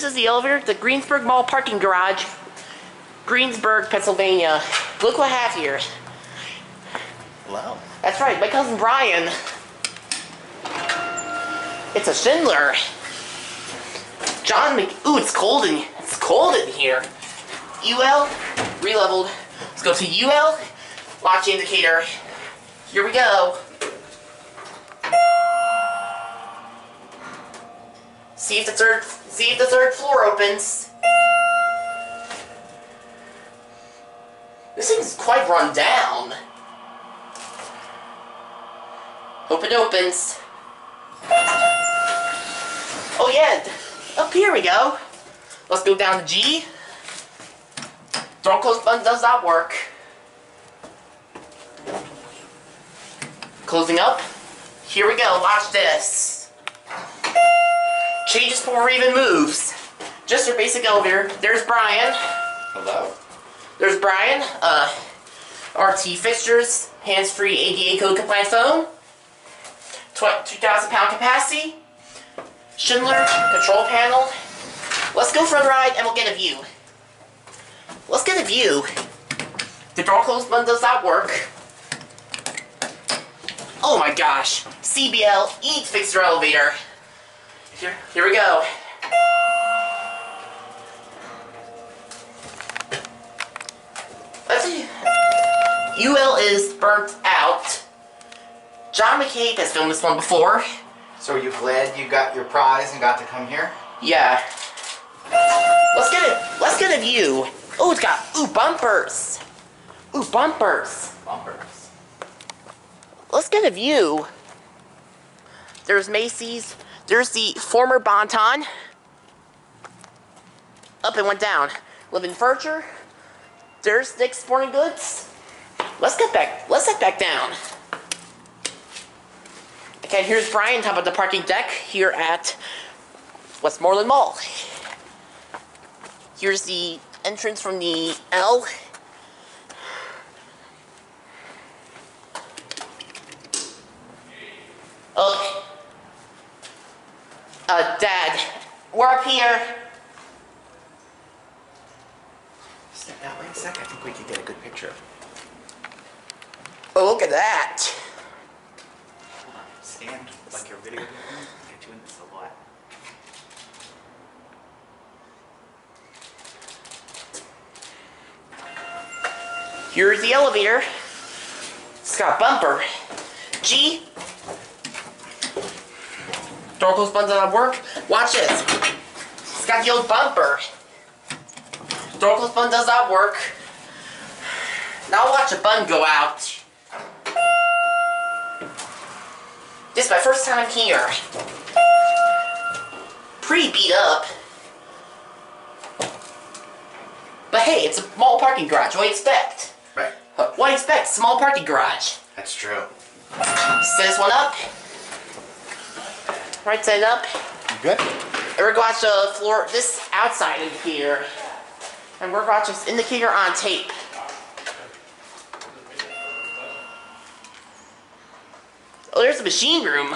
This is the elevator, the Greensburg Mall parking garage, Greensburg, Pennsylvania. Look what I have here. Hello. That's right, my cousin Brian. It's a Schindler. Ooh, it's cold in here. UL, re-leveled. Let's go to UL, launch indicator. Here we go. See if the third floor opens. This thing's quite run down. Hope it opens. Oh yeah, up here we go. Let's go down to G. Door close button does not work. Closing up. Here we go, watch this. Changes before it even moves. Just your basic elevator. There's Brian. Hello. There's Brian. RT Fixtures, hands-free ADA code compliant phone. 2,000 pound capacity. Schindler control panel. Let's go for a ride and we'll get a view. Let's get a view. The door close button does not work. Oh my gosh. CBL eats Fixture elevator. Here we go. Let's see. UL is burnt out. John McCabe has filmed this one before. So are you glad you got your prize and got to come here? Yeah. Let's get a view. Oh, it's got bumpers. Ooh, bumpers. Bumpers. Let's get a view. There's Macy's. There's the former Bonton. Up and went down. Living Furniture. There's Dick's Sporting Goods. Let's get back down. Okay, here's Brian top of the parking deck here at Westmoreland Mall. Here's the entrance from the L. Oh. Dad, we're up here. Step that way a sec. I think we could get a good picture. Oh, look at that. Hold on. Stand like your video. Get you in the silhouette. Here's the elevator. It's got a bumper. G. Door close button doesn't work. Watch this. It's got the old bumper. Door close button does not work. Now watch a button go out. This is my first time here. Pretty beat up. But hey, it's a mall parking garage. What do you expect? Right. What do you expect? Small parking garage. That's true. Set this one up. Right side up. You good? And we're going to watch the floor, this outside indicator. And we're going to watch this indicator on tape. Oh, there's a machine room.